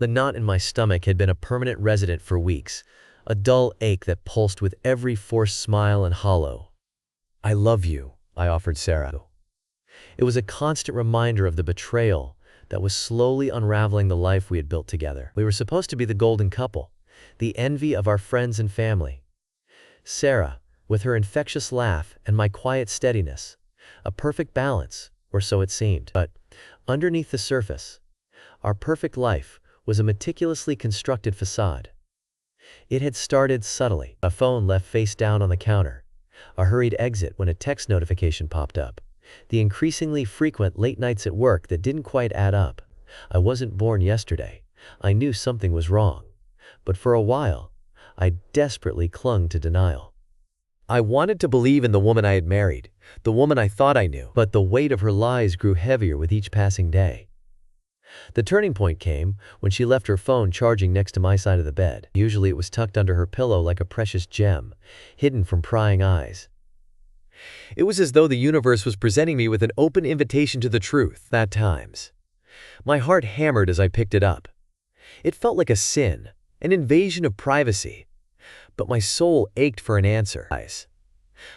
The knot in my stomach had been a permanent resident for weeks, a dull ache that pulsed with every forced smile and hollow. "I love you," I offered Sarah. It was a constant reminder of the betrayal that was slowly unraveling the life we had built together. We were supposed to be the golden couple, the envy of our friends and family. Sarah, with her infectious laugh and my quiet steadiness, a perfect balance, or so it seemed. But underneath the surface, our perfect life was a meticulously constructed facade. It had started subtly. A phone left face down on the counter, a hurried exit when a text notification popped up, the increasingly frequent late nights at work that didn't quite add up. I wasn't born yesterday. I knew something was wrong. But for a while, I desperately clung to denial. I wanted to believe in the woman I had married, the woman I thought I knew, but the weight of her lies grew heavier with each passing day. The turning point came when she left her phone charging next to my side of the bed. Usually it was tucked under her pillow like a precious gem, hidden from prying eyes. It was as though the universe was presenting me with an open invitation to the truth. At times, my heart hammered as I picked it up. It felt like a sin, an invasion of privacy, but my soul ached for an answer.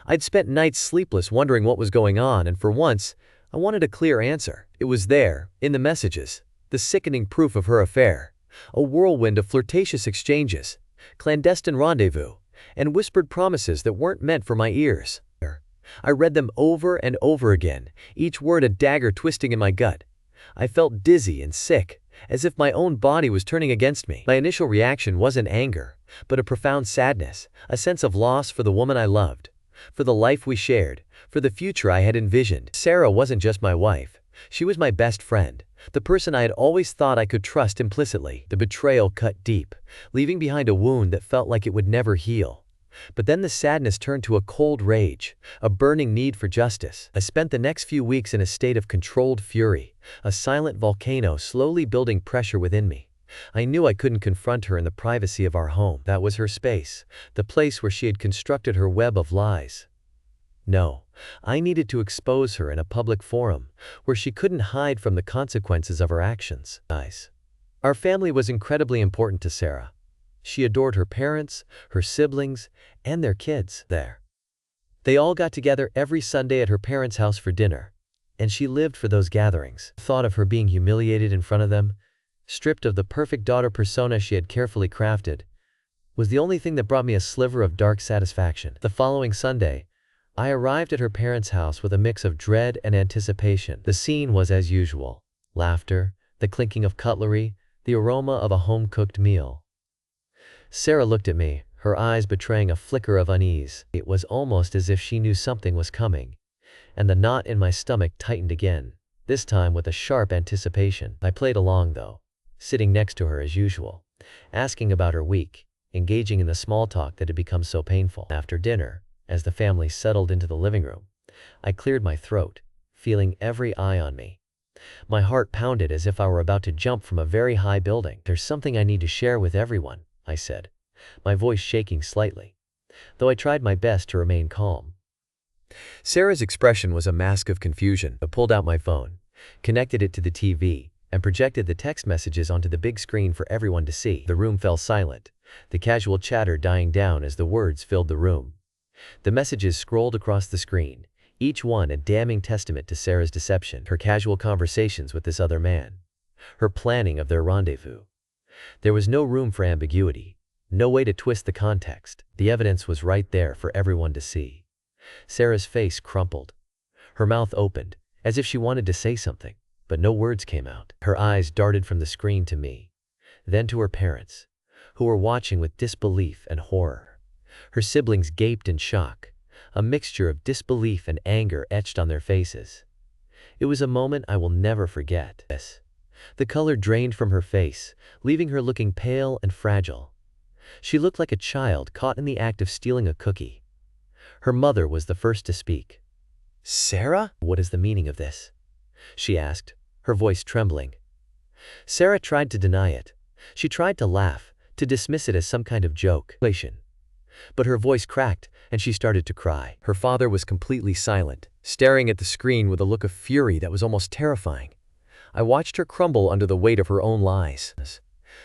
I'd spent nights sleepless wondering what was going on, and for once, I wanted a clear answer. It was there, in the messages, the sickening proof of her affair, a whirlwind of flirtatious exchanges, clandestine rendezvous, and whispered promises that weren't meant for my ears. I read them over and over again, each word a dagger twisting in my gut. I felt dizzy and sick, as if my own body was turning against me. My initial reaction wasn't anger, but a profound sadness, a sense of loss for the woman I loved, for the life we shared, for the future I had envisioned. Sarah wasn't just my wife. She was my best friend, the person I had always thought I could trust implicitly. The betrayal cut deep, leaving behind a wound that felt like it would never heal. But then the sadness turned to a cold rage, a burning need for justice. I spent the next few weeks in a state of controlled fury, a silent volcano slowly building pressure within me. I knew I couldn't confront her in the privacy of our home. That was her space, the place where she had constructed her web of lies. No, I needed to expose her in a public forum, where she couldn't hide from the consequences of her actions. Our family was incredibly important to Sarah. She adored her parents, her siblings, and their kids there. They all got together every Sunday at her parents' house for dinner, and she lived for those gatherings. The thought of her being humiliated in front of them, stripped of the perfect daughter persona she had carefully crafted, was the only thing that brought me a sliver of dark satisfaction. The following Sunday, I arrived at her parents' house with a mix of dread and anticipation. The scene was as usual: laughter, the clinking of cutlery, the aroma of a home-cooked meal. Sarah looked at me, her eyes betraying a flicker of unease. It was almost as if she knew something was coming, and the knot in my stomach tightened again, this time with a sharp anticipation. I played along though, sitting next to her as usual, asking about her week, engaging in the small talk that had become so painful. After dinner, as the family settled into the living room, I cleared my throat, feeling every eye on me. My heart pounded as if I were about to jump from a very high building. "There's something I need to share with everyone," I said, my voice shaking slightly, though I tried my best to remain calm. Sarah's expression was a mask of confusion. I pulled out my phone, connected it to the TV, and projected the text messages onto the big screen for everyone to see. The room fell silent, the casual chatter dying down as the words filled the room. The messages scrolled across the screen, each one a damning testament to Sarah's deception, her casual conversations with this other man, her planning of their rendezvous. There was no room for ambiguity, no way to twist the context. The evidence was right there for everyone to see. Sarah's face crumpled. Her mouth opened, as if she wanted to say something, but no words came out. Her eyes darted from the screen to me, then to her parents, who were watching with disbelief and horror. Her siblings gaped in shock, a mixture of disbelief and anger etched on their faces. It was a moment I will never forget. The color drained from her face, leaving her looking pale and fragile. She looked like a child caught in the act of stealing a cookie. Her mother was the first to speak. "Sarah, what is the meaning of this?" she asked, her voice trembling. Sarah tried to deny it. She tried to laugh, to dismiss it as some kind of joke. But her voice cracked, and she started to cry. Her father was completely silent, staring at the screen with a look of fury that was almost terrifying. I watched her crumble under the weight of her own lies.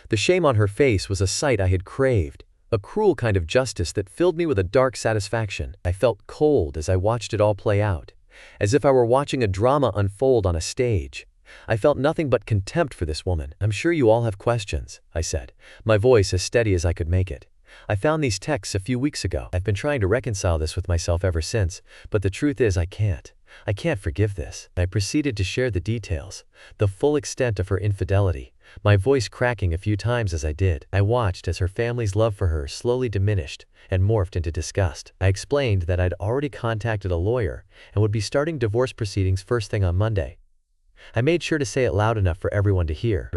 The shame on her face was a sight I had craved, a cruel kind of justice that filled me with a dark satisfaction. I felt cold as I watched it all play out, as if I were watching a drama unfold on a stage. I felt nothing but contempt for this woman. "I'm sure you all have questions," I said, my voice as steady as I could make it. "I found these texts a few weeks ago. I've been trying to reconcile this with myself ever since, but the truth is I can't. I can't forgive this." I proceeded to share the details, the full extent of her infidelity, my voice cracking a few times as I did. I watched as her family's love for her slowly diminished and morphed into disgust. I explained that I'd already contacted a lawyer and would be starting divorce proceedings first thing on Monday. I made sure to say it loud enough for everyone to hear.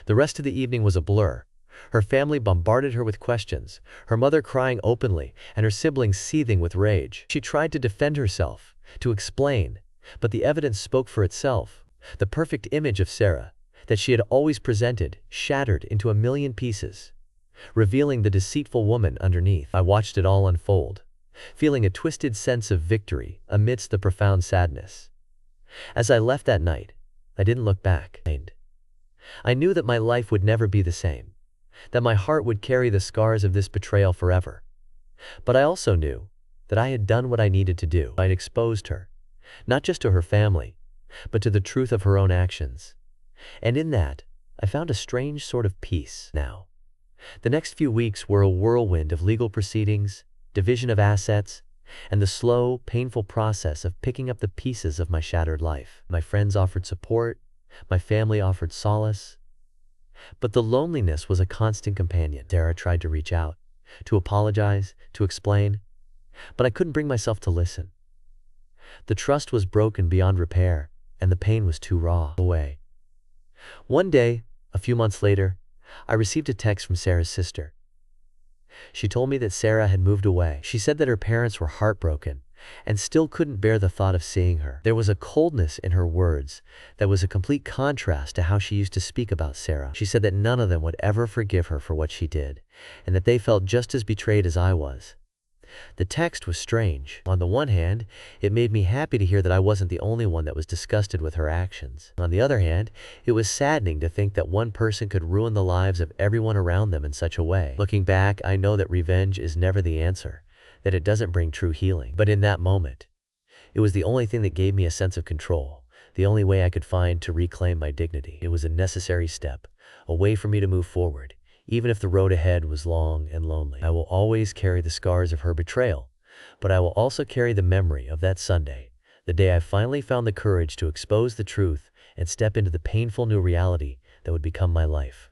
The rest of the evening was a blur. Her family bombarded her with questions, her mother crying openly and her siblings seething with rage. She tried to defend herself, to explain, but the evidence spoke for itself. The perfect image of Sarah that she had always presented shattered into a million pieces, revealing the deceitful woman underneath. I watched it all unfold, feeling a twisted sense of victory amidst the profound sadness. As I left that night, I didn't look back. I knew that my life would never be the same, that my heart would carry the scars of this betrayal forever. But I also knew that I had done what I needed to do. I'd exposed her, not just to her family, but to the truth of her own actions. And in that, I found a strange sort of peace. Now, the next few weeks were a whirlwind of legal proceedings, division of assets, and the slow, painful process of picking up the pieces of my shattered life. My friends offered support, my family offered solace, but the loneliness was a constant companion. Sarah tried to reach out, to apologize, to explain, but I couldn't bring myself to listen. The trust was broken beyond repair, and the pain was too raw. Away. One day, a few months later, I received a text from Sarah's sister. She told me that Sarah had moved away. She said that her parents were heartbroken and still couldn't bear the thought of seeing her. There was a coldness in her words that was a complete contrast to how she used to speak about Sarah. She said that none of them would ever forgive her for what she did, and that they felt just as betrayed as I was. The text was strange. On the one hand, it made me happy to hear that I wasn't the only one that was disgusted with her actions. On the other hand, it was saddening to think that one person could ruin the lives of everyone around them in such a way. Looking back, I know that revenge is never the answer, that it doesn't bring true healing. But in that moment, it was the only thing that gave me a sense of control, the only way I could find to reclaim my dignity. It was a necessary step, a way for me to move forward, even if the road ahead was long and lonely. I will always carry the scars of her betrayal, but I will also carry the memory of that Sunday, the day I finally found the courage to expose the truth and step into the painful new reality that would become my life.